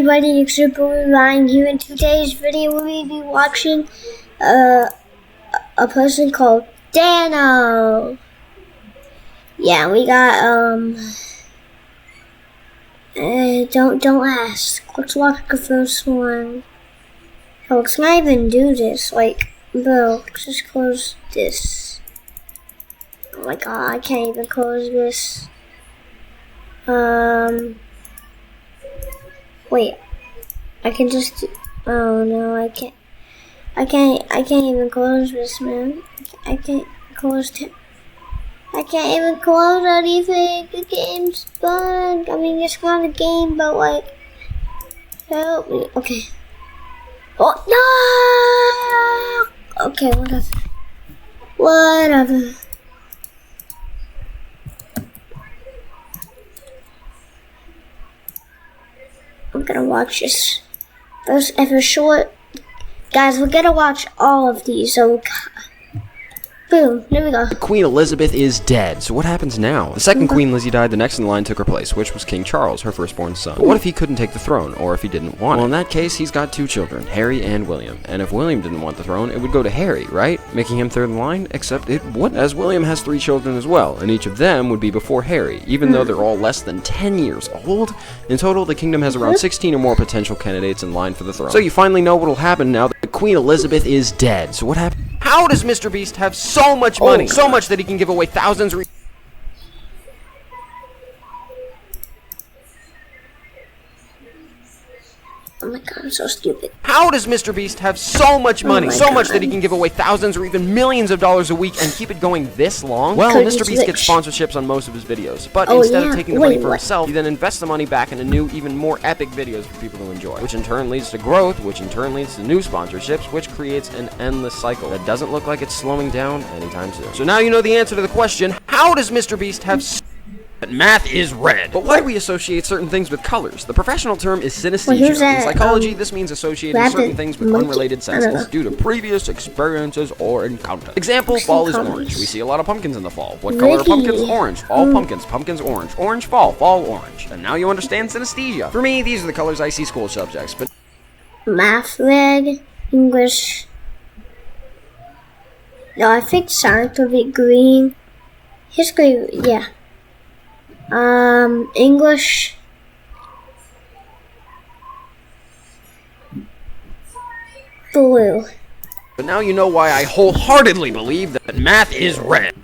everybody, it's Super Ryan here. In today's video, we're going to be watching a person called Dano. Yeah, we got, don't ask. Let's watch the first one. Oh, let's not even do this. Like, bro, let's just close this. Oh my god, I can't even close this. Wait, I can just, oh no, I can't even close this, man. I can't even close anything. The game's bugged. I mean, it's not a game, but like, help me. Okay. Oh, no! Okay, whatever. I'm gonna watch this first ever short. Guys, we're gonna watch all of these, so boom, there we go. Queen Elizabeth is dead, so what happens now? The second Queen Lizzie died, the next in line took her place, which was King Charles, her firstborn son. But what if he couldn't take the throne, or if he didn't want it? Well, in that case, he's got two children, Harry and William. And if William didn't want the throne, it would go to Harry, right? Making him third in line, except it wouldn't, as William has 3 children as well, and each of them would be before Harry, even though they're all less than 10 years old. In total, the kingdom has around 16 or more potential candidates in line for the throne. So you finally know what'll happen now that Queen Elizabeth is dead. So what happened? How does Mr. Beast have so much money? So much that he can give away thousands. Oh my god, I'm so stupid. How does Mr. Beast have so much money? So much that he can give away thousands or even millions of dollars a week and keep it going this long? Well, Mr. Beast gets sponsorships on most of his videos, but instead of taking the money for himself, he then invests the money back into new, even more epic videos for people to enjoy, which in turn leads to growth, which in turn leads to new sponsorships, which creates an endless cycle that doesn't look like it's slowing down anytime soon. So now you know the answer to the question, how does Mr. Beast have but math is red. But why do we associate certain things with colors? The professional term is synesthesia. In psychology, this means associating certain things with unrelated senses due to previous experiences or encounter. Example, fall is orange. We see a lot of pumpkins in the fall. What color are pumpkins? Orange. All pumpkins. Pumpkins orange. Orange fall. Fall orange. And now you understand synesthesia. For me, these are the colors I see school subjects, but math red, English. No, I think science will be green. History, yeah. English. Blue. But now you know why I wholeheartedly believe that math is red.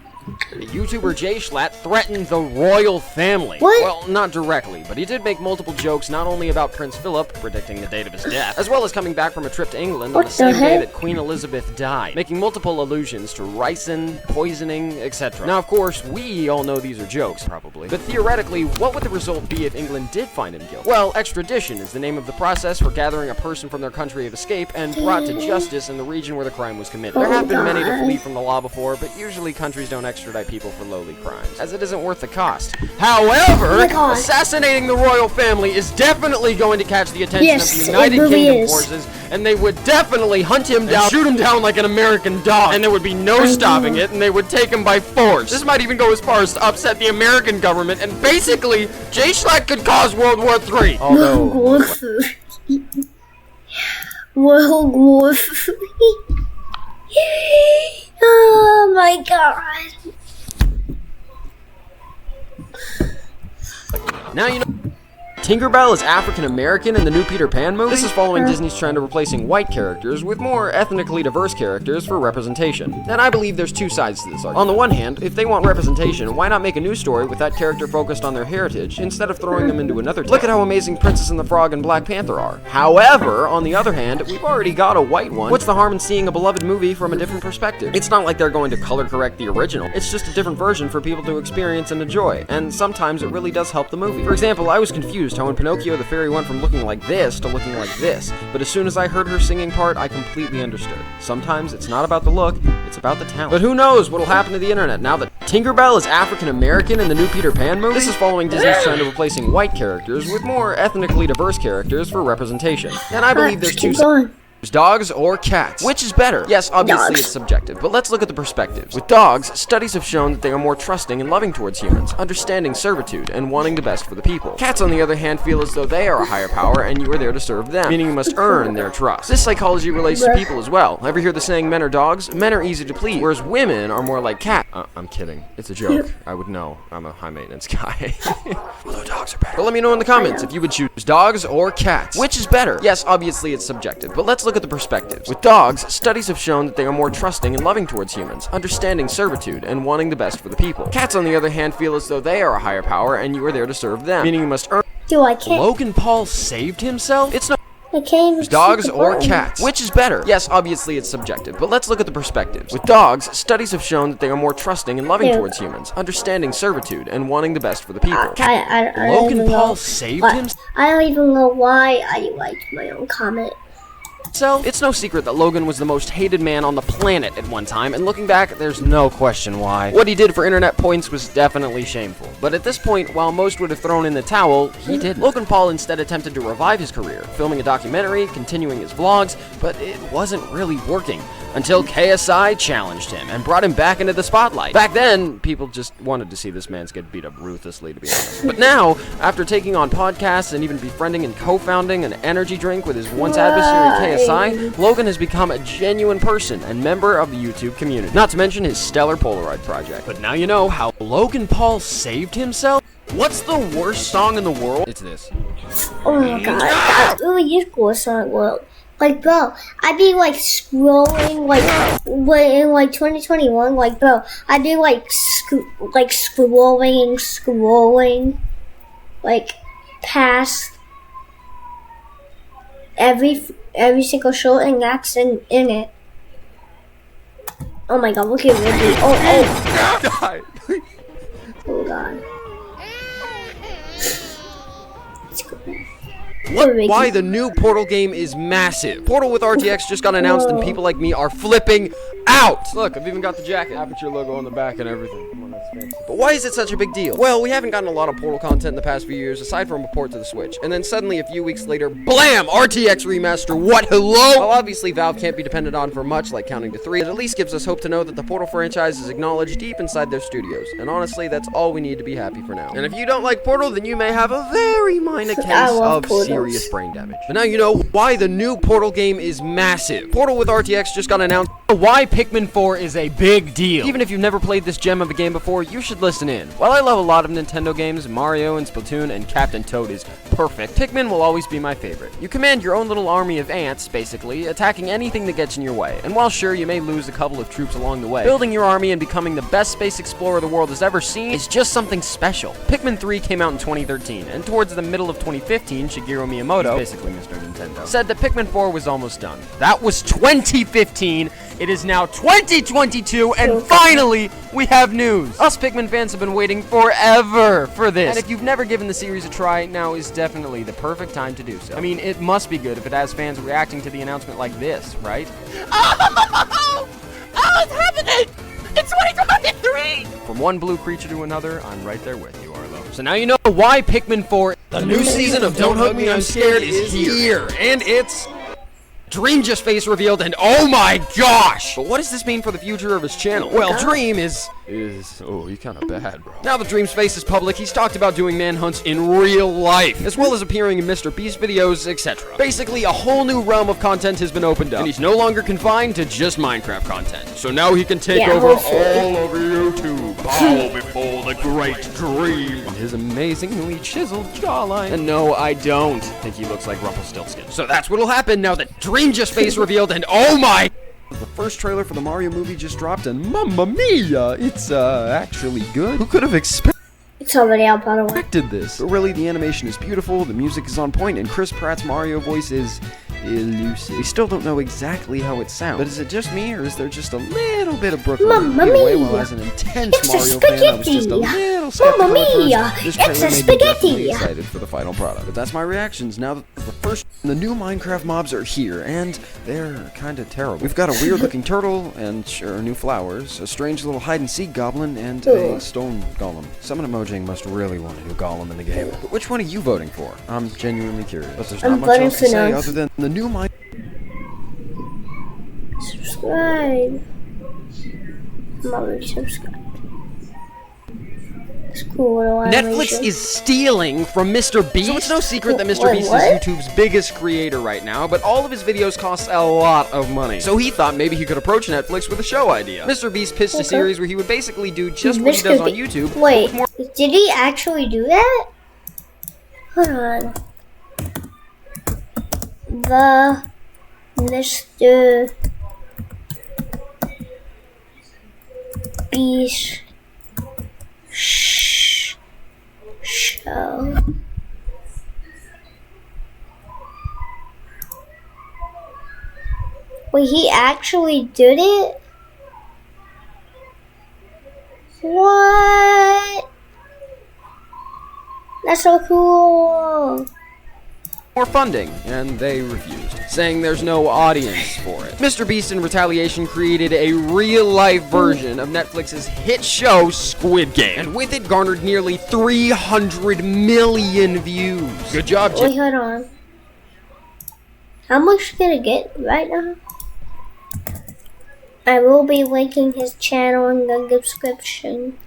The YouTuber Jay Schlatt threatened the royal family. What? Well, not directly, but he did make multiple jokes not only about Prince Philip, predicting the date of his death, as well as coming back from a trip to England on the same day that Queen Elizabeth died, making multiple allusions to ricin, poisoning, etc. Now, of course, we all know these are jokes, probably, but theoretically, what would the result be if England did find him guilty? Well, extradition is the name of the process for gathering a person from their country of escape and brought to justice in the region where the crime was committed. There have been many to flee from the law before, but usually countries don't extradite people for lowly crimes, as it isn't worth the cost. However, assassinating the royal family is definitely going to catch the attention of the United Kingdom forces, and they would definitely hunt him down, shoot him down like an American dog, and there would be no stopping it, and they would take him by force. This might even go as far as to upset the American government, and basically, Jay Schlatt could cause World War III. World War III. World War III. Oh my god. Now you know Tinkerbell is African-American in the new Peter Pan movie. This is following Disney's trend of replacing white characters with more ethnically diverse characters for representation. And I believe there's two sides to this argument. On the one hand, if they want representation, why not make a new story with that character focused on their heritage, instead of throwing them into another? Look at how amazing Princess and the Frog and Black Panther are. However, on the other hand, we've already got a white one. What's the harm in seeing a beloved movie from a different perspective? It's not like they're going to color correct the original. It's just a different version for people to experience and enjoy. And sometimes it really does help the movie. For example, I was confused how in Pinocchio the fairy went from looking like this to looking like this, but as soon as I heard her singing part, I completely understood. Sometimes it's not about the look, it's about the talent. But who knows what'll happen to the internet now that Tinkerbell is African-American in the new Peter Pan movie? This is following Disney's trend of replacing white characters with more ethnically diverse characters for representation. And I believe there's two sides dogs or cats? Which is better? Yes, obviously Dogs. it's subjective, but let's look at the perspectives. With dogs, studies have shown that they are more trusting and loving towards humans, understanding servitude, and wanting the best for the people. Cats, on the other hand, feel as though they are a higher power and you are there to serve them, meaning you must earn their trust. This psychology relates to people as well. Ever hear the saying, men are dogs? Men are easy to please, whereas women are more like cats. I'm kidding. It's a joke. I would know. I'm a high-maintenance guy. Although dogs are better. But let me know in the comments if you would choose dogs or cats. Which is better? Yes, obviously it's subjective, but let's look at the perspectives. With dogs, studies have shown that they are more trusting and loving towards humans, understanding servitude, and wanting the best for the people. Cats, on the other hand, feel as though they are a higher power and you are there to serve them, meaning you must earn. Dude, I can't. Logan Paul saved himself? It's no. I can't even Dogs see the or button. cats? Which is better? Yes, obviously it's subjective, but let's look at the perspectives. With dogs, studies have shown that they are more trusting and loving towards humans, understanding servitude, and wanting the best for the people. I don't Logan even Paul know saved why- himself? I don't even know why I liked my own comment. It's no secret that Logan was the most hated man on the planet at one time, and looking back, there's no question why. What he did for internet points was definitely shameful. But at this point, while most would have thrown in the towel, he didn't. Logan Paul instead attempted to revive his career, filming a documentary, continuing his vlogs, but it wasn't really working. Until KSI challenged him and brought him back into the spotlight. Back then, people just wanted to see this man get beat up ruthlessly, to be honest. But now, after taking on podcasts and even befriending and co-founding an energy drink with his once adversary KSI, Logan has become a genuine person and member of the YouTube community. Not to mention his stellar Polaroid project. But now you know how Logan Paul saved himself? What's the worst song in the world? It's this. Oh my god, that really is cool song. Well, like, bro, I'd be like scrolling, in like 2021, like, bro, I'd be like, scrolling, like, past every single show and that's in it. Oh my god, look at Riggy. Oh god. Why the new Portal game is massive. Portal with RTX just got announced and people like me are flipping out. Look, I've even got the jacket. Aperture logo on the back and everything. Come on, that's fancy. But why is it such a big deal? Well, we haven't gotten a lot of Portal content in the past few years, aside from a port to the Switch. And then suddenly, a few weeks later, blam! RTX remaster, what, hello? Well, obviously, Valve can't be depended on for much, like counting to 3. It at least gives us hope to know that the Portal franchise is acknowledged deep inside their studios. And honestly, that's all we need to be happy for now. And if you don't like Portal, then you may have a very minor case of serious brain damage. But now you know why the new Portal game is massive. Portal with RTX just got announced. Why Pikmin 4 is a big deal. Even if you've never played this gem of a game before, you should listen in. While I love a lot of Nintendo games, Mario and Splatoon and Captain Toad is perfect, Pikmin will always be my favorite. You command your own little army of ants, basically, attacking anything that gets in your way. And while sure, you may lose a couple of troops along the way, building your army and becoming the best space explorer the world has ever seen is just something special. Pikmin 3 came out in 2013, and towards the middle of 2015, Shigeru Miyamoto, basically Mr. Nintendo, said that Pikmin 4 was almost done. That was 2015. It is now 2022, and finally, we have news. Us Pikmin fans have been waiting forever for this. And if you've never given the series a try, now is definitely the perfect time to do so. I mean, it must be good if it has fans reacting to the announcement like this, right? Oh, it's happening! It's 2023! From one blue creature to another, I'm right there with you, Arlo. So now you know why Pikmin 4, the new season of Don't Hug Me, I'm Scared is here. And it's Dream just face revealed, and oh my gosh! But what does this mean for the future of his channel? Well, Dream is oh, he's kind of bad, bro. Now that Dream's face is public, he's talked about doing manhunts in real life, as well as appearing in Mr. Beast videos, etc. Basically, a whole new realm of content has been opened up, and he's no longer confined to just Minecraft content. So now he can take over all over YouTube. Bow before the great Dream. And his amazingly chiseled jawline. And no, I don't think he looks like Rumpelstiltskin. So that's what'll happen now that Dream just face revealed, and oh my... The first trailer for the Mario movie just dropped, and mamma mia, it's actually good. Who could have It's already out, by the way. expected this? But really, the animation is beautiful, the music is on point, and Chris Pratt's Mario voice is elusive. We still don't know exactly how it sounds, but is it just me, or is there just a little bit of Brooklyn? Mamma Either way, mia! while as an intense It's a Mario fan, I was just a spaghetti! little skeptical Mamma at first. mia! This It's trailer a made me spaghetti! definitely excited for the final product. But that's my reactions now that the new Minecraft mobs are here, and they're kind of terrible. We've got a weird-looking turtle, and sure, new flowers, a strange little hide-and-seek goblin, and a stone golem. Someone emojing must really want a new golem in the game. But which one are you voting for? I'm genuinely curious. But there's not much else to say other than the new subscribe. I'm already subscribed. It's cool. Netflix is stealing from Mr. Beast. So it's no secret that Mr. Beast is YouTube's biggest creator right now, but all of his videos cost a lot of money. So he thought maybe he could approach Netflix with a show idea. Mr. Beast pitched a series where he would basically do just what he does on YouTube. Wait, did he actually do that? Hold on. The Mr. Beast show. Wait, he actually did it? What? That's so cool. More funding, and they refused, saying there's no audience for it. Mr. Beast, in retaliation, created a real-life version of Netflix's hit show, Squid Game, and with it garnered nearly 300 million views. Good job, Jim. Wait, hold on. How much did it get right now? I will be linking his channel in the description.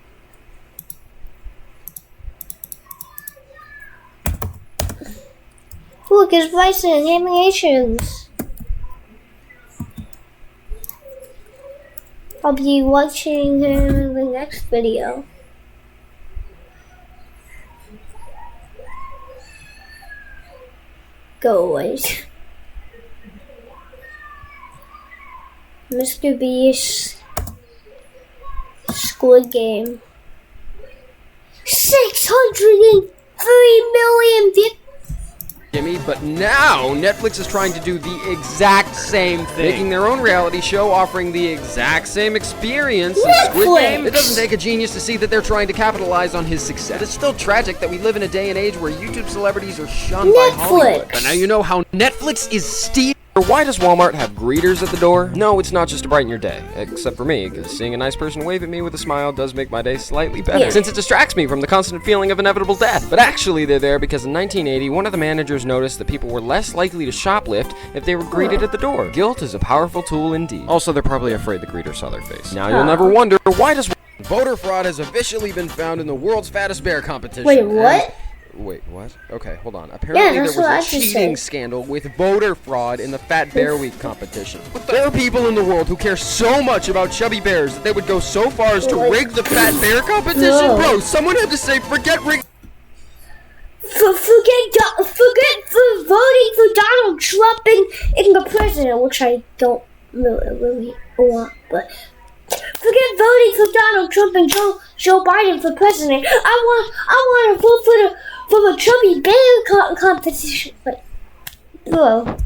Look, his voice and animations. I'll be watching him in the next video. Go away. Mr. Beast Squid Game. 603 million views. Jimmy, but now Netflix is trying to do the exact same thing, making their own reality show offering the exact same experience as Squid Game. It doesn't take a genius to see that they're trying to capitalize on his success. It's still tragic that we live in a day and age where YouTube celebrities are shunned by Hollywood. But now you know how Netflix is stealing. Why does Walmart have greeters at the door? No, it's not just to brighten your day, except for me, because seeing a nice person wave at me with a smile does make my day slightly better, since it distracts me from the constant feeling of inevitable death. But actually, they're there because in 1980, one of the managers noticed that people were less likely to shoplift if they were greeted at the door. Guilt is a powerful tool indeed. Also, they're probably afraid the greeter saw their face. Now you'll never wonder, why does voter fraud has officially been found in the world's fattest bear competition. Wait, what? Wait, what? Okay, hold on. Apparently there was a cheating scandal with voter fraud in the Fat Bear Week competition. There are people in the world who care so much about chubby bears that they would go so far as to rig the Fat Bear competition? Bro, someone had to say, forget rig. Forget for voting for Donald Trump in the president, which I don't really want, but forget voting for Donald Trump and Joe Biden for president. I want to vote for the chubby bear competition. But, bro.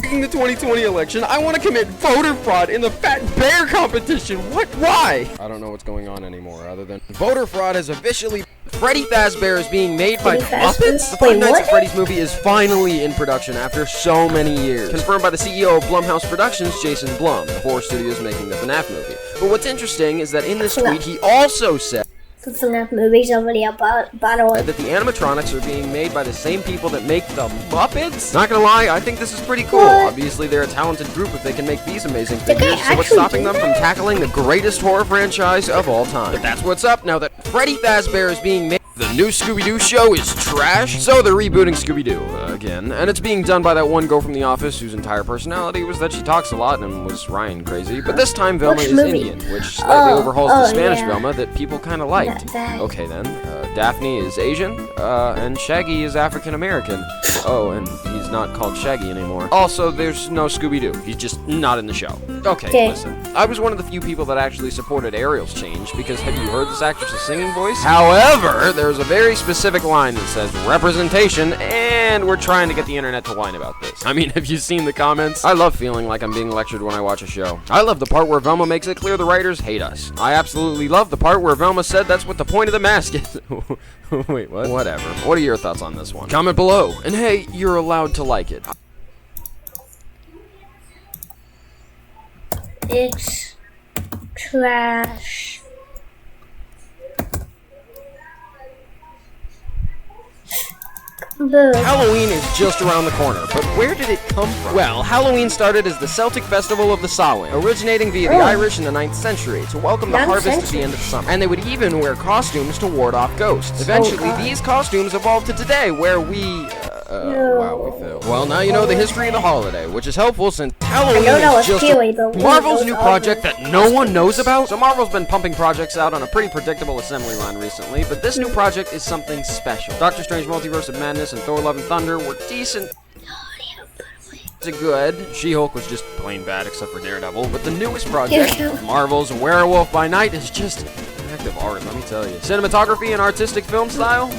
In the 2020 election, I want to commit voter fraud in the Fat Bear competition. What? Why? I don't know what's going on anymore, other than voter fraud has officially. Freddy Fazbear is being made by Muppets? The Five Nights at Freddy's movie is finally in production after so many years. Confirmed by the CEO of Blumhouse Productions, Jason Blum, the horror studios making the FNAF movie. But what's interesting is that in this tweet, he also said the FNAF movie's already about that the animatronics are being made by the same people that make the Muppets? Not gonna lie, I think this is pretty cool. Obviously, they're a talented group if they can make these amazing figures, so what's stopping them from tackling the greatest horror franchise of all time? But that's what's up now that Freddy Fazbear is being made. The new Scooby-Doo show is trash, so they're rebooting Scooby-Doo again, and it's being done by that one girl from The Office whose entire personality was that she talks a lot and was Ryan crazy, but this time Velma is Indian, which slightly overhauls the Spanish Velma that people kind of liked. Okay then, Daphne is Asian, and Shaggy is African-American. Oh, and he's not called Shaggy anymore. Also, there's no Scooby-Doo. He's just not in the show. Okay, listen. I was one of the few people that actually supported Ariel's change, because have you heard this actress's singing voice? However, there's a very specific line that says representation, and we're trying to get the internet to whine about this. I mean, have you seen the comments? I love feeling like I'm being lectured when I watch a show. I love the part where Velma makes it clear the writers hate us. I absolutely love the part where Velma said that's what the point of the mask is. Wait, what? Whatever. What are your thoughts on this one? Comment below. And hey, you're allowed to like it. It's trash. Boo. Halloween is just around the corner, but where did it come from? Well, Halloween started as the Celtic festival of the Samhain, originating via the Irish in the 9th century to welcome the harvest at the end of summer. And they would even wear costumes to ward off ghosts. Eventually, these costumes evolved to today, where we wow, we failed. Well, now you know the history of the holiday, which is helpful since Halloween is just Marvel's new project that no one knows about. So Marvel's been pumping projects out on a pretty predictable assembly line recently, but this new project is something special. Doctor Strange Multiverse of Madness and Thor: Love and Thunder were decent to good. She-Hulk was just plain bad except for Daredevil, but the newest project, Marvel's Werewolf by Night, is just an act of art, let me tell you. Cinematography and artistic film style?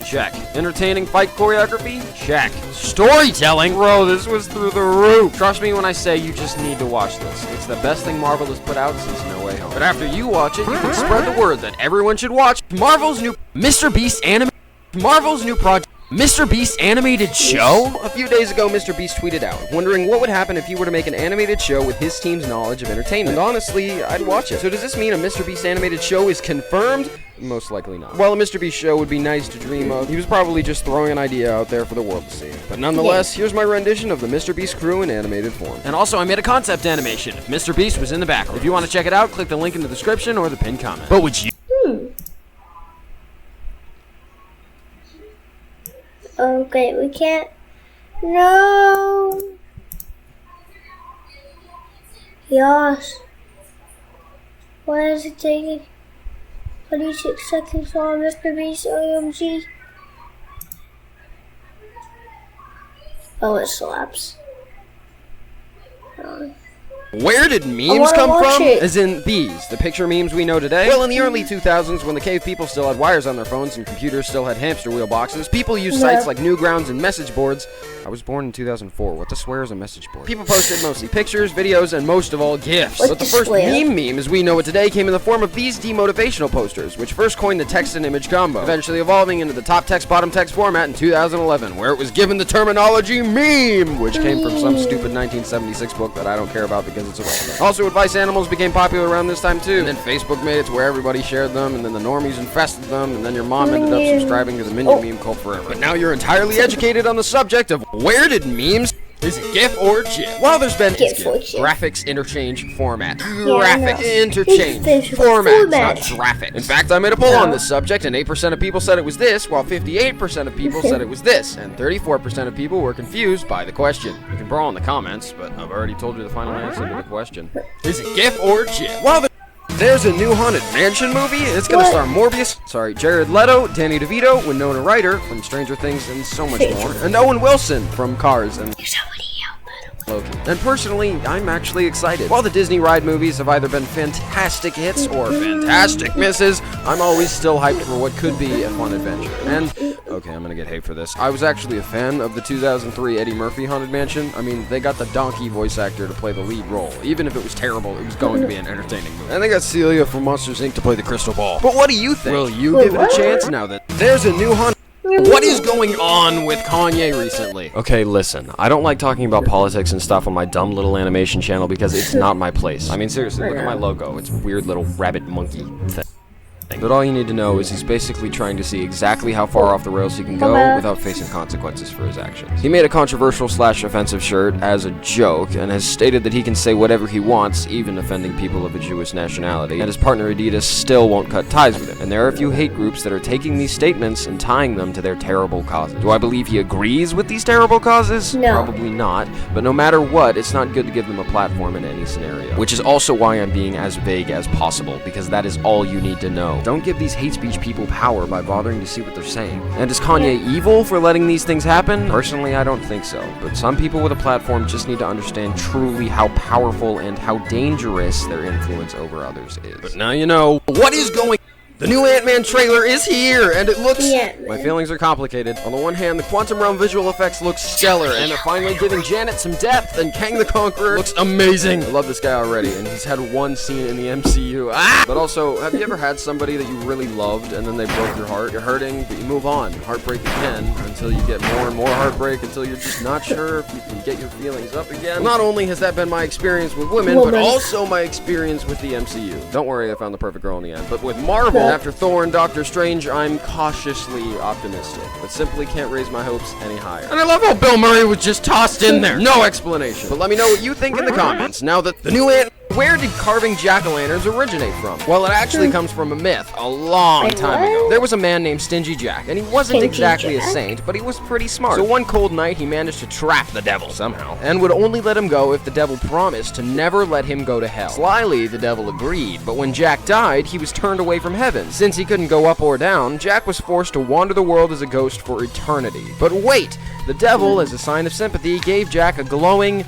Check. Entertaining fight choreography? Check. Storytelling? Bro, this was through the roof. Trust me when I say you just need to watch this. It's the best thing Marvel has put out since No Way Home. But after you watch it, you can spread the word that everyone should watch Marvel's new Mr. Beast anime. Marvel's new project. Mr. Beast animated show? A few days ago, Mr. Beast tweeted out, wondering what would happen if he were to make an animated show with his team's knowledge of entertainment. And honestly, I'd watch it. So does this mean a Mr. Beast animated show is confirmed? Most likely not. While a Mr. Beast show would be nice to dream of, he was probably just throwing an idea out there for the world to see. But nonetheless, here's my rendition of the Mr. Beast crew in animated form. And also, I made a concept animation. Mr. Beast was in the background. If you want to check it out, click the link in the description or the pinned comment. But would you... Okay, we can't. No. Yes. Why is it taking 26 seconds for Mr. Beast OMG? Oh, it slaps. Where did memes come from? As in these, the picture memes we know today? Well, in the early 2000s, when the cave people still had wires on their phones and computers still had hamster wheel boxes, people used sites like Newgrounds and message boards. I was born in 2004. What the swear is a message board? People posted mostly pictures, videos, and most of all, GIFs. But the first meme as we know it today came in the form of these demotivational posters, which first coined the text and image combo, eventually evolving into the top text, bottom text format in 2011, where it was given the terminology meme, which came from some stupid 1976 book that I don't care about because it's irrelevant. Also, advice animals became popular around this time too, and then Facebook made it to where everybody shared them, and then the normies infested them, and then your mom ended up subscribing to the Minion meme cult forever. But now you're entirely educated on the subject of where did memes? Is it GIF or GIF? Well, there's been graphics interchange format. Graphics interchange format, not graphic. In fact, I made a poll on this subject, and 8% of people said it was this, while 58% of people said it was this, and 34% of people were confused by the question. You can brawl in the comments, but I've already told you the final answer to the question. Is it GIF or GIF? Well, there's a new Haunted Mansion movie. It's gonna star Jared Leto, Danny DeVito, Winona Ryder from Stranger Things, and so much more, and Owen Wilson from Cars and Loki. And personally, I'm actually excited. While the Disney ride movies have either been fantastic hits or fantastic misses, I'm always still hyped for what could be a fun adventure. And, okay, I'm gonna get hate for this. I was actually a fan of the 2003 Eddie Murphy Haunted Mansion. I mean, they got the donkey voice actor to play the lead role. Even if it was terrible, it was going to be an entertaining movie. And they got Celia from Monsters, Inc. to play the crystal ball. But what do you think? Will you give it a chance now that there's a new Haunted... What is going on with Kanye recently? Okay, listen, I don't like talking about politics and stuff on my dumb little animation channel because it's not my place. I mean, seriously, look at my logo. It's a weird little rabbit monkey thing. But all you need to know is he's basically trying to see exactly how far off the rails he can go without facing consequences for his actions. He made a controversial/offensive shirt as a joke and has stated that he can say whatever he wants, even offending people of a Jewish nationality, and his partner Adidas still won't cut ties with him. And there are a few hate groups that are taking these statements and tying them to their terrible causes. Do I believe he agrees with these terrible causes? No. Probably not, but no matter what, it's not good to give them a platform in any scenario. Which is also why I'm being as vague as possible, because that is all you need to know. Don't give these hate speech people power by bothering to see what they're saying. And is Kanye evil for letting these things happen? Personally, I don't think so. But some people with a platform just need to understand truly how powerful and how dangerous their influence over others is. But now you know what is going. The new Ant-Man trailer is here, and it looks... My feelings are complicated. On the one hand, the Quantum Realm visual effects look stellar, and they're finally giving Janet some depth, and Kang the Conqueror looks amazing. I love this guy already, and he's had one scene in the MCU. But also, have you ever had somebody that you really loved, and then they broke your heart? You're hurting, but you move on. Heartbreak again, until you get more and more heartbreak, until you're just not sure if you can get your feelings up again. Not only has that been my experience with women, but also my experience with the MCU. Don't worry, I found the perfect girl in the end. But with Marvel... After Thor and Doctor Strange, I'm cautiously optimistic, but simply can't raise my hopes any higher. And I love how Bill Murray was just tossed in there. No explanation. But let me know what you think in the comments. Now that the new where did carving jack-o'-lanterns originate from? Well, it actually comes from a myth a long time ago. There was a man named Stingy Jack, and he wasn't exactly a saint, but he was pretty smart. So one cold night, he managed to trap the devil somehow, and would only let him go if the devil promised to never let him go to hell. Slyly, the devil agreed, but when Jack died, he was turned away from heaven. Since he couldn't go up or down, Jack was forced to wander the world as a ghost for eternity. But wait! The devil, as a sign of sympathy, gave Jack a glowing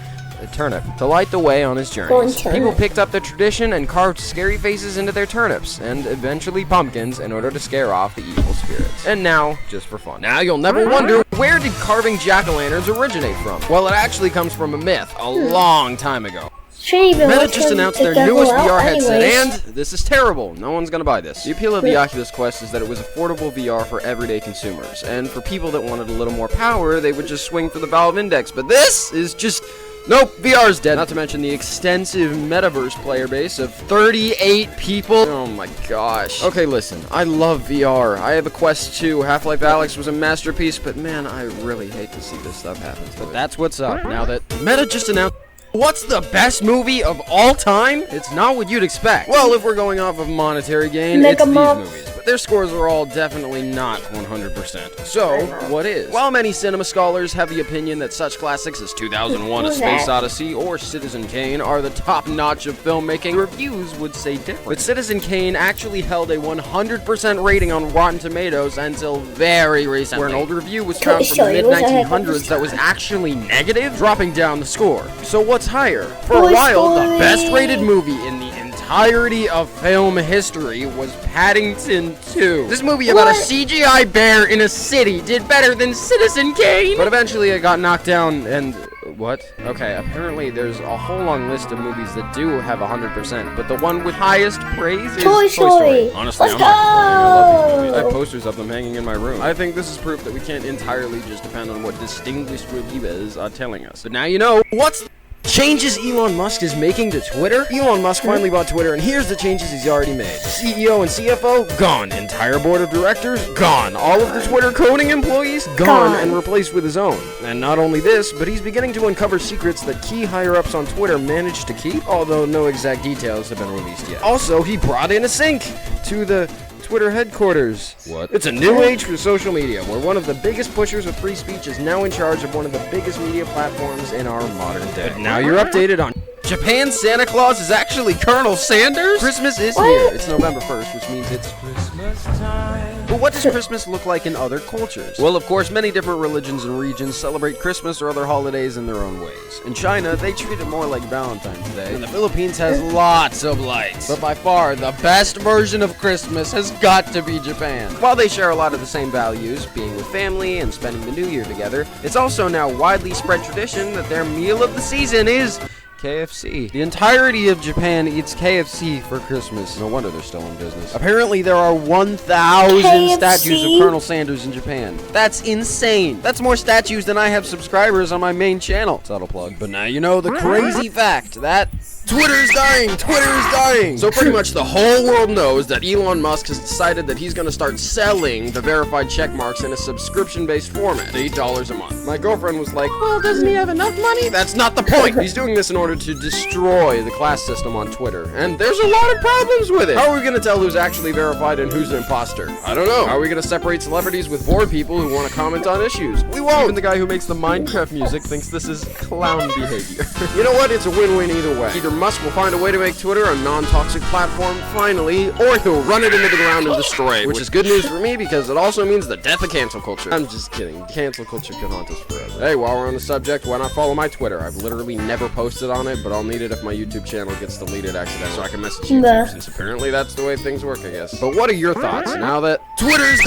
turnip to light the way on his journeys. People picked up the tradition and carved scary faces into their turnips, and eventually pumpkins, in order to scare off the evil spirits. And now, just for fun. Now you'll never wonder, where did carving jack-o'-lanterns originate from? Well, it actually comes from a myth a long time ago. Meta just announced their newest VR headset, and this is terrible. No one's gonna buy this. The appeal of the Oculus Quest is that it was affordable VR for everyday consumers, and for people that wanted a little more power, they would just swing for the Valve Index. But this is just... Nope, VR's dead. Not to mention the extensive metaverse player base of 38 people. Oh my gosh. Okay, listen, I love VR. I have a Quest 2. Half-Life Alyx was a masterpiece, but man, I really hate to see this stuff happen. But that's what's up now that Meta just announced... What's the best movie of all time? It's not what you'd expect. Well, if we're going off of monetary gain, it's these movies. But their scores are all definitely not 100%. So, what is? While many cinema scholars have the opinion that such classics as 2001: A Space Odyssey or Citizen Kane are the top notch of filmmaking, reviews would say different. But Citizen Kane actually held a 100% rating on Rotten Tomatoes until very recently, where an old review was found from the mid-1900s that was actually negative, dropping down the score. So what's higher? For a while, the best rated movie in the entirety of film history was Paddington 2. This movie about a CGI bear in a city did better than Citizen Kane. But eventually it got knocked down and... What? Okay, apparently there's a whole long list of movies that do have 100%, but the one with highest praise is Toy Story. Honestly, I love these movies. I have posters of them hanging in my room. I think this is proof that we can't entirely just depend on what distinguished reviewers are telling us. But now you know what's... Changes Elon Musk is making to Twitter? Elon Musk finally bought Twitter, and here's the changes he's already made. CEO and CFO, gone. Entire board of directors, gone. All of the Twitter coding employees, gone, and replaced with his own. And not only this, but he's beginning to uncover secrets that key higher-ups on Twitter managed to keep, although no exact details have been released yet. Also, he brought in a sink to the Twitter headquarters. What? It's a new age for social media, where one of the biggest pushers of free speech is now in charge of one of the biggest media platforms in our modern day. But now you're updated on Japan's Santa Claus is actually Colonel Sanders? Christmas is here. It's November 1st, which means it's Christmas time. But what does Christmas look like in other cultures? Well, of course, many different religions and regions celebrate Christmas or other holidays in their own ways. In China, they treat it more like Valentine's Day, and the Philippines has lots of lights. But by far, the best version of Christmas has got to be Japan. While they share a lot of the same values, being with family and spending the new year together, it's also now widely spread tradition that their meal of the season is KFC. The entirety of Japan eats KFC for Christmas. No wonder they're still in business. Apparently there are 1,000 statues of Colonel Sanders in Japan. That's insane. That's more statues than I have subscribers on my main channel. Subtle plug. But now you know the crazy fact that Twitter's dying! Twitter's dying! So pretty much the whole world knows that Elon Musk has decided that he's gonna start selling the verified checkmarks in a subscription-based format, $8 a month. My girlfriend was like, well, doesn't he have enough money? That's not the point! He's doing this in order to destroy the class system on Twitter, and there's a lot of problems with it! How are we gonna tell who's actually verified and who's an imposter? I don't know. How are we gonna separate celebrities with bored people who want to comment on issues? We won't! Even the guy who makes the Minecraft music thinks this is clown behavior. You know what? It's a win-win either way. Either Musk will find a way to make Twitter a non-toxic platform, finally, or he'll run it into the ground and destroy it, which is good news for me because it also means the death of cancel culture. I'm just kidding. Cancel culture can haunt us forever. Hey, while we're on the subject, why not follow my Twitter? I've literally never posted on it, but I'll need it if my YouTube channel gets deleted accidentally, so I can message YouTube, since apparently that's the way things work, I guess. But what are your thoughts now that Twitter's...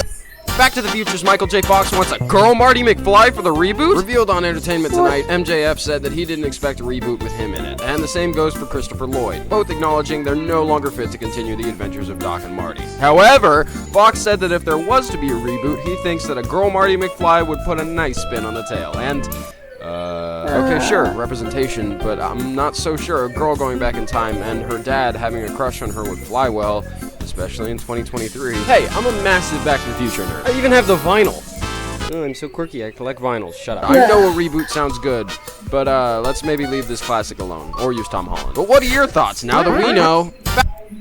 Back to the Future's Michael J. Fox wants a girl Marty McFly for the reboot? Revealed on Entertainment Tonight, MJF said that he didn't expect a reboot with him in it. And the same goes for Christopher Lloyd, both acknowledging they're no longer fit to continue the adventures of Doc and Marty. However, Fox said that if there was to be a reboot, he thinks that a girl Marty McFly would put a nice spin on the tale. And... okay, sure, representation, but I'm not so sure a girl going back in time and her dad having a crush on her would fly well, especially in 2023. Hey, I'm a massive Back to the Future nerd. I even have the vinyl. Oh, I'm so quirky, I collect vinyls. Shut up. I know a reboot sounds good, but let's maybe leave this classic alone, or use Tom Holland. But what are your thoughts now that we know?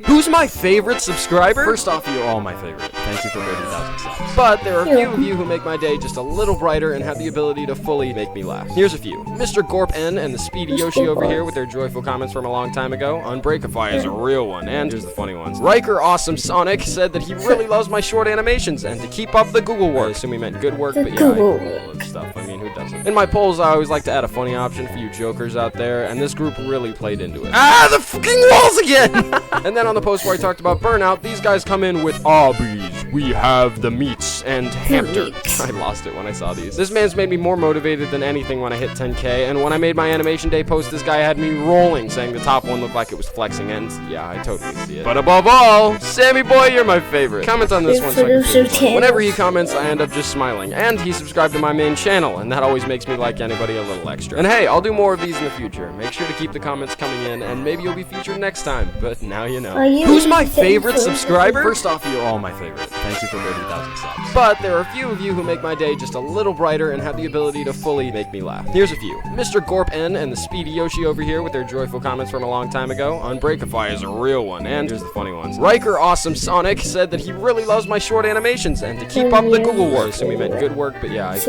Who's my favorite subscriber? First off, you're all my favorite. Thank you for 30,000 subs. But there are a few of you who make my day just a little brighter and have the ability to fully make me laugh. Here's a few. Mr. Gorp N and the Speedy Yoshi over here with their joyful comments from a long time ago. Unbreakify is a real one. And here's the funny ones. Riker Awesome Sonic said that he really loves my short animations and to keep up the Google work. I assume he meant good work, but yeah, I Google all that stuff. I mean, who doesn't? In my polls, I always like to add a funny option for you jokers out there, and this group really played into it. Ah, the fucking walls again! And then on the post where I talked about burnout, these guys come in with bees. We have the meats and hamster. I lost it when I saw these. This man's made me more motivated than anything when I hit 10K, and when I made my animation day post, this guy had me rolling, saying the top one looked like it was flexing, and yeah, I totally see it. But above all, Sammy boy, you're my favorite. Comment on this one so I can feel whenever he comments, I end up just smiling, and he subscribed to my main channel, and that always makes me like anybody a little extra. And hey, I'll do more of these in the future. Make sure to keep the comments coming in, and maybe you'll be featured next time, but now you know. Who's my favorite subscriber? First off, you're all my favorite. Thank you for 30,000 subs. But there are a few of you who make my day just a little brighter and have the ability to fully make me laugh. Here's a few. Mr. Gorp N and the Speedy Yoshi over here with their joyful comments from a long time ago. Unbreakify is a real one. And here's the funny ones. Riker Awesome Sonic said that he really loves my short animations and to keep up the Google work. I assume he meant good work, but yeah, I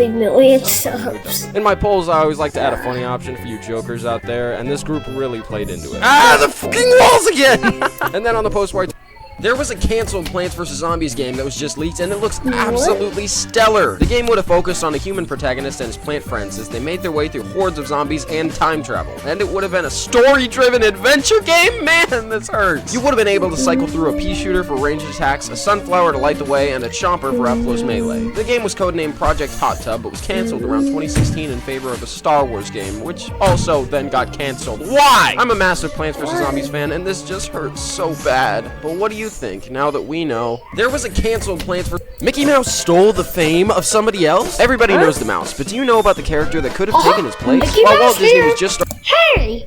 in my polls, I always like to add a funny option for you jokers out there, and this group really played into it. Ah, the fucking walls again! And then on the post where there was a canceled Plants vs. Zombies game that was just leaked, and it looks absolutely stellar. The game would have focused on a human protagonist and his plant friends as they made their way through hordes of zombies and time travel. And it would have been a story-driven adventure game? Man, this hurts. You would have been able to cycle through a pea shooter for ranged attacks, a sunflower to light the way, and a chomper for up-close melee. The game was codenamed Project Hot Tub, but was canceled around 2016 in favor of a Star Wars game, which also then got canceled. Why? I'm a massive Plants vs. Zombies fan, and this just hurts so bad. But what do you think now that we know there was a canceled Plants vs. Mickey Mouse stole the fame of somebody else? Everybody knows the mouse, but do you know about the character that could have taken his place? While Walt Disney was just Hey!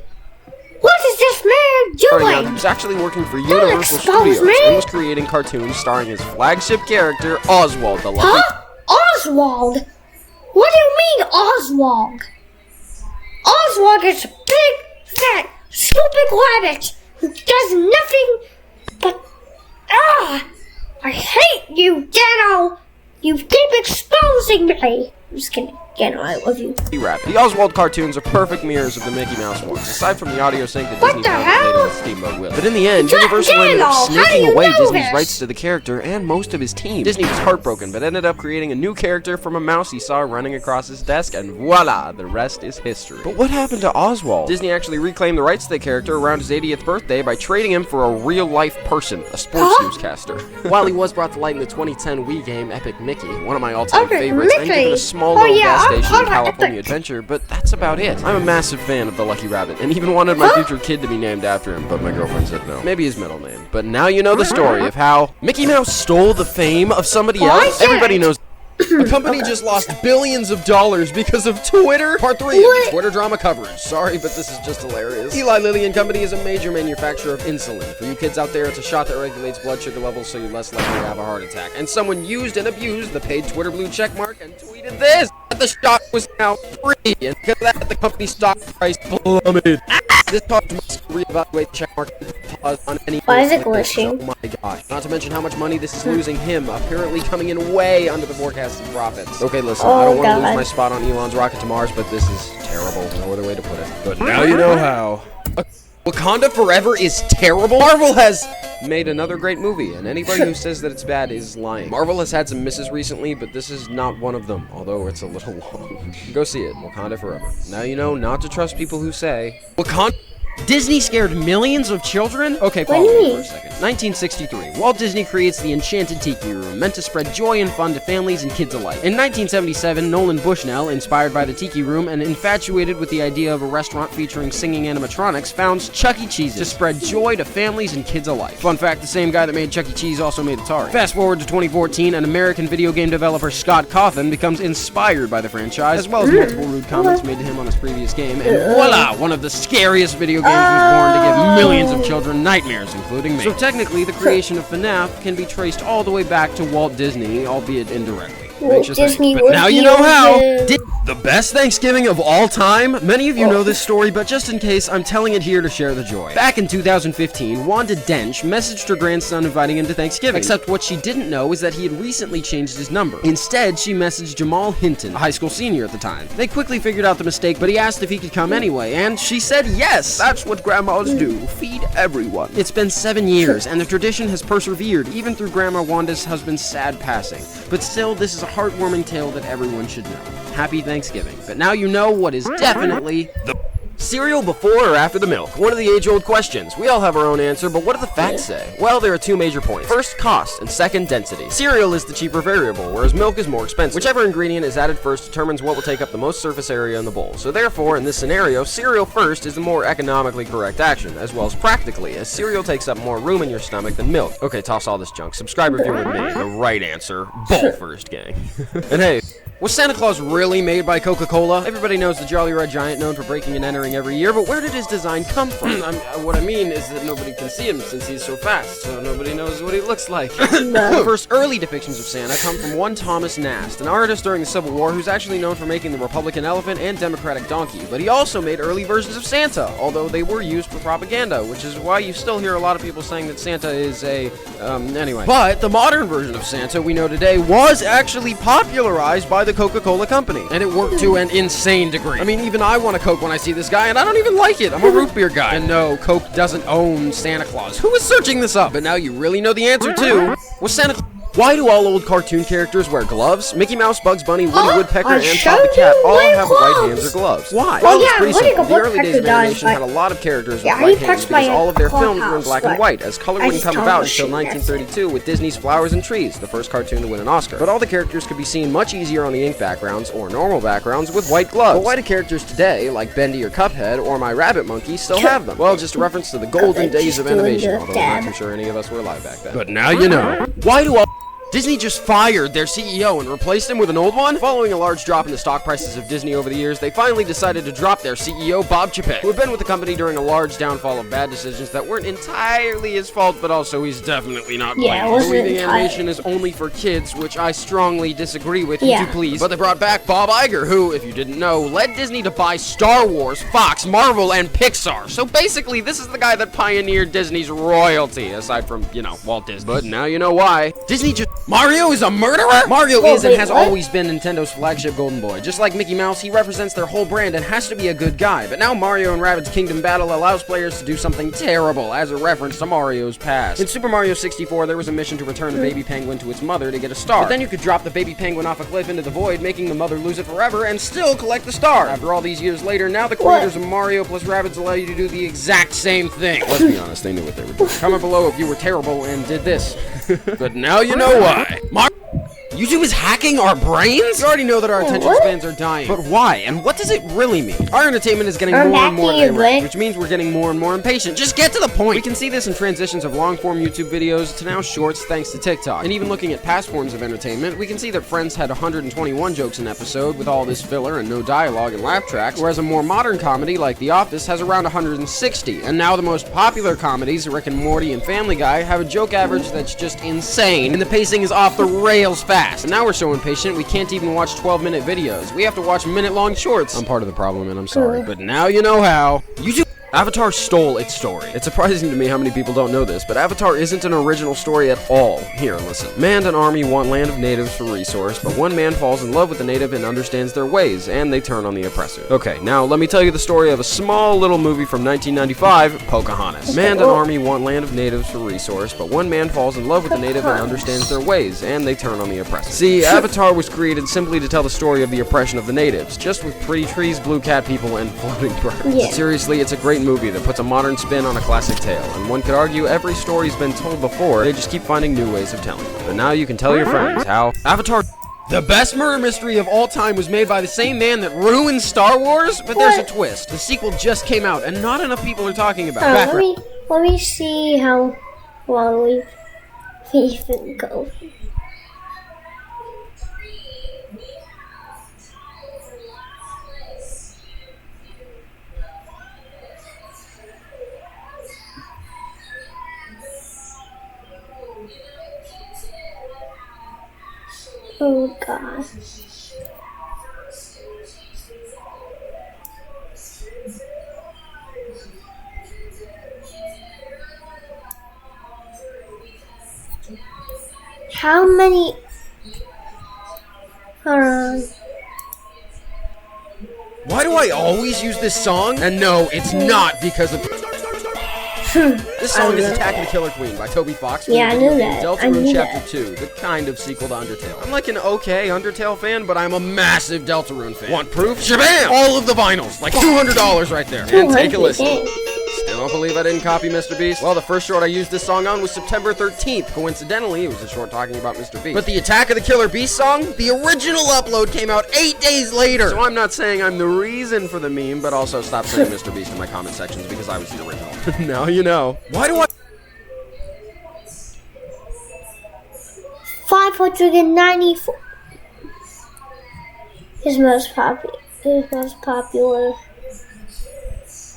What is this man doing? He was actually working for Universal Studios and was creating cartoons starring his flagship character, Oswald the Lucky. Oswald? What do you mean, Oswald? Oswald is a big, fat, stupid rabbit who does nothing but... I hate you, Dano! You keep exposing me! I'm just kidding. Dano, I love you. The Oswald cartoons are perfect mirrors of the Mickey Mouse ones, aside from the audio sync that Disney found with Steamboat Willie. But in the end, Universal ended up snaking away Disney's rights to the character and most of his team. Disney was heartbroken, but ended up creating a new character from a mouse he saw running across his desk, and voila, the rest is history. But what happened to Oswald? Disney actually reclaimed the rights to the character around his 80th birthday by trading him for a real-life person, a sports newscaster. While he was brought to light in the 2010 Wii game Epic Mickey, one of my all-time favorites, and given a small little gas station in California Adventure, but that's about it. I'm a massive fan of the Lucky Rabbit, and even wanted my future kid to be named after him, but my girlfriend said no. Maybe his middle name. But now you know the story of how Mickey Mouse stole the fame of somebody else. Everybody knows. A company just lost billions of dollars because of Twitter. Part 3 of the Twitter drama coverage. Sorry, but this is just hilarious. Eli Lilly and Company is a major manufacturer of insulin. For you kids out there, it's a shot that regulates blood sugar levels so you're less likely to have a heart attack. And someone used and abused the paid Twitter blue checkmark and tweeted this. The shot was now free, and because of that, the company's stock price plummeted. This caused must reevaluate the checkmark and pause on any. Why is it glitching? Oh my god. Not to mention how much money this is losing him, apparently coming in way under the forecasted profits. Okay, listen, I don't want to lose my spot on Elon's rocket to Mars, but this is terrible. No other way to put it. But now you know how. Wakanda Forever is terrible? Marvel has made another great movie, and anybody who says that it's bad is lying. Marvel has had some misses recently, but this is not one of them, although it's a little long. Go see it, Wakanda Forever. Now you know not to trust people who say, Wakanda... Disney scared millions of children? Okay, follow me for a second. 1963, Walt Disney creates the Enchanted Tiki Room, meant to spread joy and fun to families and kids alike. In 1977, Nolan Bushnell, inspired by the Tiki Room and infatuated with the idea of a restaurant featuring singing animatronics, founds Chuck E. Cheese to spread joy to families and kids alike. Fun fact, the same guy that made Chuck E. Cheese also made Atari. Fast forward to 2014, an American video game developer, Scott Cawthon, becomes inspired by the franchise, as well as multiple rude comments made to him on his previous game, and voila, one of the scariest video games games was born to give millions of children nightmares, including me. So technically, the creation of FNAF can be traced all the way back to Walt Disney, albeit indirectly. Disney but now you know how. The best Thanksgiving of all time? Many of you know this story, but just in case, I'm telling it here to share the joy. Back in 2015, Wanda Dench messaged her grandson inviting him to Thanksgiving. Except what she didn't know is that he had recently changed his number. Instead, she messaged Jamal Hinton, a high school senior at the time. They quickly figured out the mistake, but he asked if he could come anyway, and she said yes! That's what grandmas do. Feed everyone. It's been 7 years, and the tradition has persevered, even through Grandma Wanda's husband's sad passing. But still, this is a heartwarming tale that everyone should know. Happy Thanksgiving. But now you know what is definitely the cereal before or after the milk? One of the age-old questions. We all have our own answer, but what do the facts say? Well, there are two major points. First, cost, and second, density. Cereal is the cheaper variable, whereas milk is more expensive. Whichever ingredient is added first determines what will take up the most surface area in the bowl. So therefore, in this scenario, cereal first is the more economically correct action, as well as practically, as cereal takes up more room in your stomach than milk. Okay, toss all this junk. Subscribe if you're with me. The right answer. Bowl first, gang. And hey, was Santa Claus really made by Coca-Cola? Everybody knows the Jolly Red Giant known for breaking and entering every year, but where did his design come from? What I mean is that nobody can see him since he's so fast, so nobody knows what he looks like. The first early depictions of Santa come from one Thomas Nast, an artist during the Civil War who's actually known for making the Republican elephant and Democratic donkey, but he also made early versions of Santa, although they were used for propaganda, which is why you still hear a lot of people saying that Santa is anyway. But the modern version of Santa we know today was actually popularized by the Coca-Cola company, and it worked to an insane degree. I mean, even I want a Coke when I see this guy, and I don't even like it. I'm a root beer guy. And no, Coke doesn't own Santa Claus. Who is searching this up? But now you really know the answer too. Was Santa Why do all old cartoon characters wear gloves? Mickey Mouse, Bugs Bunny, Woody Woodpecker, and Bob the Cat all have white hands or gloves. Why? Well, it's pretty simple. The early days of animation had a lot of characters with white hands because all of their films were in black and white, as color wouldn't come about until 1932 with Disney's Flowers and Trees, the first cartoon to win an Oscar. But all the characters could be seen much easier on the ink backgrounds or normal backgrounds with white gloves. But why do characters today, like Bendy or Cuphead or My Rabbit Monkey, still have them? Well, just a reference to the golden days of animation, although I'm not too sure any of us were alive back then. But now you know. Why do all Disney just fired their CEO and replaced him with an old one? Following a large drop in the stock prices of Disney over the years, they finally decided to drop their CEO, Bob Chapek, who had been with the company during a large downfall of bad decisions that weren't entirely his fault, but also he's definitely not blamed. Believing animation is only for kids, which I strongly disagree with, you do please. But they brought back Bob Iger, who, if you didn't know, led Disney to buy Star Wars, Fox, Marvel, and Pixar. So basically, this is the guy that pioneered Disney's royalty, aside from, you know, Walt Disney. But now you know why. Disney just... Mario is a murderer? Mario is and has always been Nintendo's flagship golden boy. Just like Mickey Mouse, he represents their whole brand and has to be a good guy. But now Mario and Rabbids Kingdom Battle allows players to do something terrible as a reference to Mario's past. In Super Mario 64, there was a mission to return a baby penguin to its mother to get a star. But then you could drop the baby penguin off a cliff into the void, making the mother lose it forever and still collect the star. After all these years later, now the creators of Mario plus Rabbids allow you to do the exact same thing. Let's be honest, they knew what they were doing. Comment below if you were terrible and did this. But now you know why. YouTube is hacking our brains? We already know that our attention spans are dying. But why? And what does it really mean? Our entertainment is getting more and more direct, which means we're getting more and more impatient. Just get to the point! We can see this in transitions of long-form YouTube videos to now shorts thanks to TikTok. And even looking at past forms of entertainment, we can see that Friends had 121 jokes an episode with all this filler and no dialogue and laugh tracks, whereas a more modern comedy like The Office has around 160. And now the most popular comedies, Rick and Morty and Family Guy, have a joke average that's just insane, and the pacing is off the rails fast. And now we're so impatient we can't even watch 12-minute videos. We have to watch minute-long shorts. I'm part of the problem and I'm sorry. But now you know how. YouTube Avatar stole its story. It's surprising to me how many people don't know this, but Avatar isn't an original story at all. Here, listen. Man and army want land of natives for resource, but one man falls in love with the native and understands their ways, and they turn on the oppressor. Okay, now let me tell you the story of a small little movie from 1995, Pocahontas. Man and army want land of natives for resource, but one man falls in love with the native and understands their ways, and they turn on the oppressor. See, Avatar was created simply to tell the story of the oppression of the natives, just with pretty trees, blue cat people, and floating birds. Seriously, it's a great movie that puts a modern spin on a classic tale, and one could argue every story's been told before, they just keep finding new ways of telling them. But now you can tell your friends how Avatar, the best murder mystery of all time, was made by the same man that ruined Star Wars, but there's a twist. The sequel just came out, and not enough people are talking about it. Let me see how long we've even go. Oh God. How many? Hold on. Why do I always use this song? And no, it's not because of... This song is Attack of the Killer Queen by Toby Fox. Yeah, I knew that. Deltarune Chapter 2, the kind of sequel to Undertale. I'm like an okay Undertale fan, but I'm a massive Deltarune fan. Want proof? Shabam! All of the vinyls, like $200 right there. And take a listen. Still don't believe I didn't copy Mr. Beast? Well, the first short I used this song on was September 13th. Coincidentally, it was a short talking about Mr. Beast. But the Attack of the Killer Beast song, the original upload came out 8 days later. So I'm not saying I'm the reason for the meme, but also stop saying Mr. Beast in my comment sections because I was the original. Now you know. Why do I... 594. His most popular.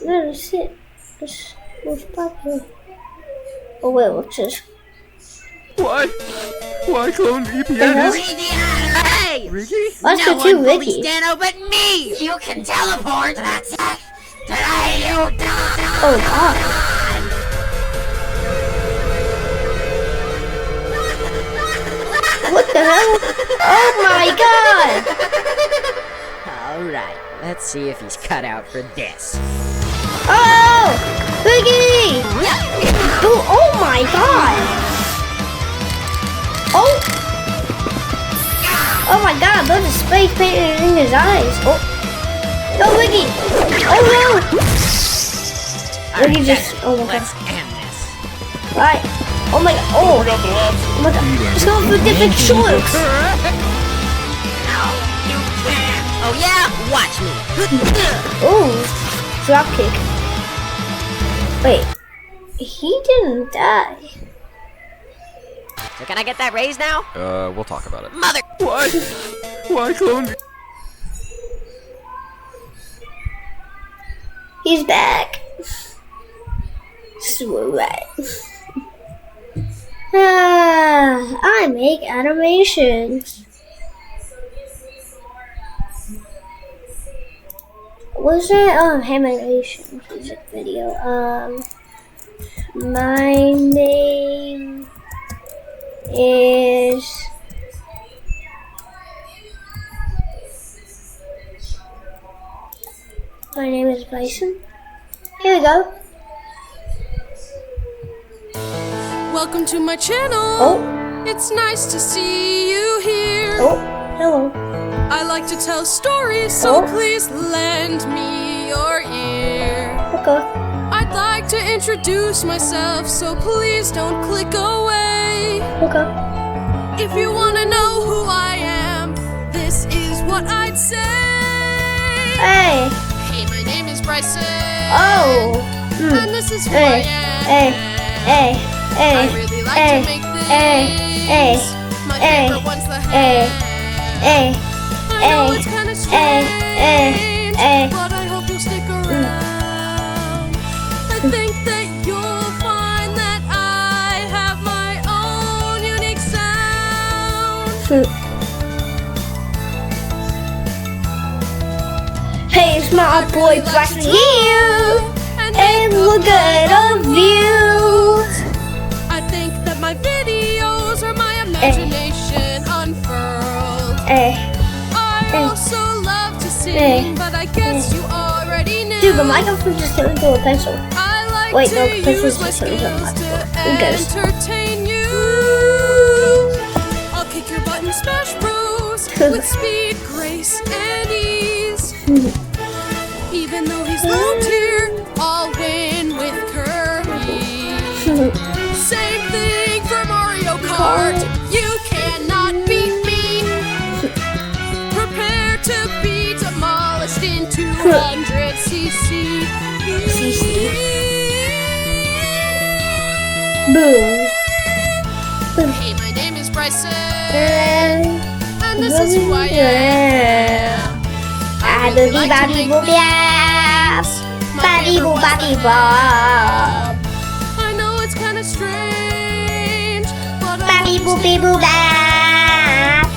No, that's it. It's most popular. Oh wait, what's this? Why clone VPN? Hey! Riggy? Let's No go one to bullies Ricky. Dano but me! You can teleport! That's it! Today you die! Oh God. What the hell? Oh my God! Alright, let's see if he's cut out for this. Oh! Biggie! Oh my God! Oh! Oh my God, there's a space painted in his eyes. Oh! No, Biggie! Oh no! Biggie just... Oh my God. Let's end this. Right. Oh my God. Oh! Oh my God. It's going for different shorts! Oh yeah? Watch me. Oh! Drop kick. Wait. He didn't die. So can I get that raise now? We'll talk about it. Mother... Why clone? He's back. Sweat. I make animations. Was that animation music video? My name is Bison. Here we go. Welcome to my channel. Oh. It's nice to see you here. Oh, hello. I like to tell stories, so Oh. please lend me your ear. Okay. I'd like to introduce myself, so please don't click away. Okay. If you want to know who I am, this is what I'd say. Hey. Hey, my name is Bryson. Oh. And this is who Hey. I am. Hey. Hey. Hey. I really like Hey. to make things. Hey. My Hey. favorite one's the Hey. hand. Hey. I know it's kind of strange, Hey. but I hope you'll stick around. I think that you'll find that I have my own unique sound. Hey, it's my boy Bryson here, and look at our views. I think that my videos are my imagination unfurled. Hey. I also love to sing, Hey. but I guess you already knew. Dude, the microphone just turned into a pencil. I like Wait, to no, this use is my just a skills microphone. to Who cares? entertain you. I'll kick your butt and smash bros with speed, grace, and ease. Even though he's low tier, I'll win with Kirby. Same thing for Mario Kart. You cannot beat me. Prepare to be demolished in 200 cc. Boom. Hey, my name is Bryson, And and this is who I am. I do the body boo bap. Body boo body bop. I know it's kind of strange, but I Body hope boo you bee stick boo bap.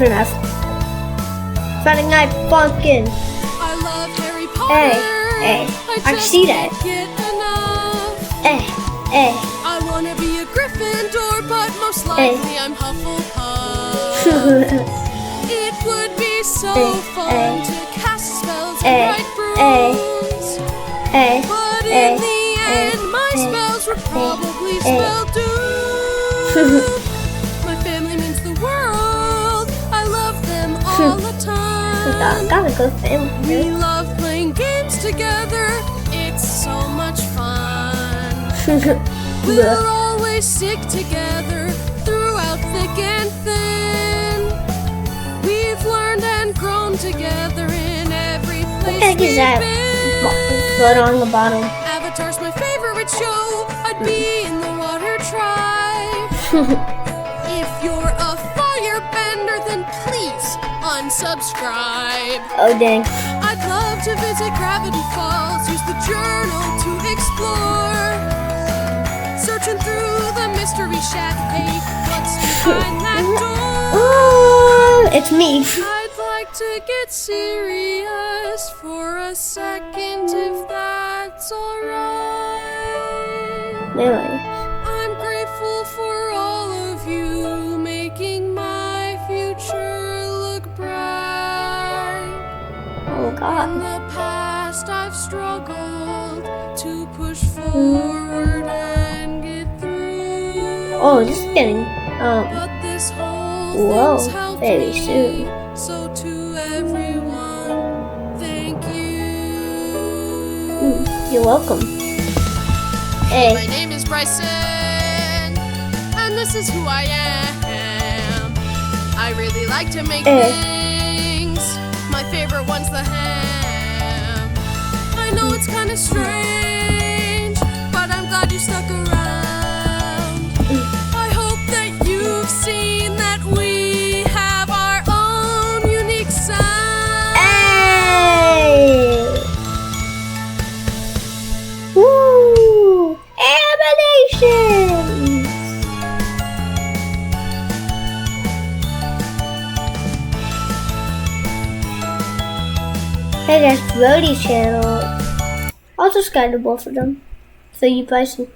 different enough. Friday Night Funkin'. I love Harry Potter. Hey, I can just see that. can't get enough. Hey. I wanna be a Gryffindor, but most likely I'm Hufflepuff. It would be so fun to cast spells and write runes. But in the end, my spells were probably spell doom. My family means the world. I love them all the time. Got a good family. We love playing games together. It's so much fun. We'll always stick together throughout thick and thin. We've learned and grown together in every place What we've is that? been. Blood on the bottom. Avatar's my favorite show. I'd be in the water tribe. If you're a firebender, then please unsubscribe. Oh dang. I'd love to visit Gravity Falls. Use the journal to explore. Searching through the mystery shack. Hey, what's behind that door? Oh, it's me. I'd like to get serious for a second, if that's alright. Anyway. I'm grateful for all of you, making my future look bright. Oh In god. the past, I've struggled to push forward and get through. Oh, this is getting But this whole whoa, thing's helped very me. soon. So to everyone, thank you. You're welcome. My Hey. name is Bryson, and this is who I am. I really like to make things. My favorite one's the ham. I know it's kind of strange, but I'm glad you stuck around. I hope that you've seen that we have our own unique sound. Hey. Woo! Animations! Hey, that's Brody's channel. I'll subscribe to both of them. For you, Bryson.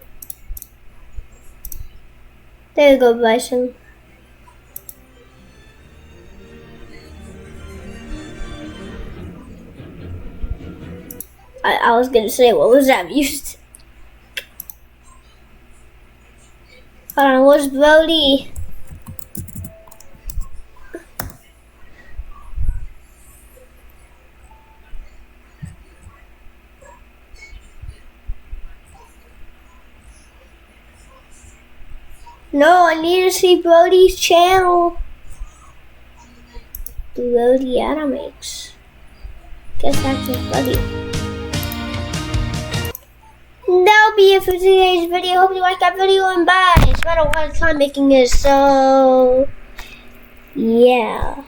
There you go, Bryson. I was gonna say, what was that music? Hold on, where's Brody? No, I need to see Brody's channel. Brody Animates. Guess that's his buddy. That'll be it for today's video. Hope you liked that video and bye. I spent a lot of time making this, so yeah.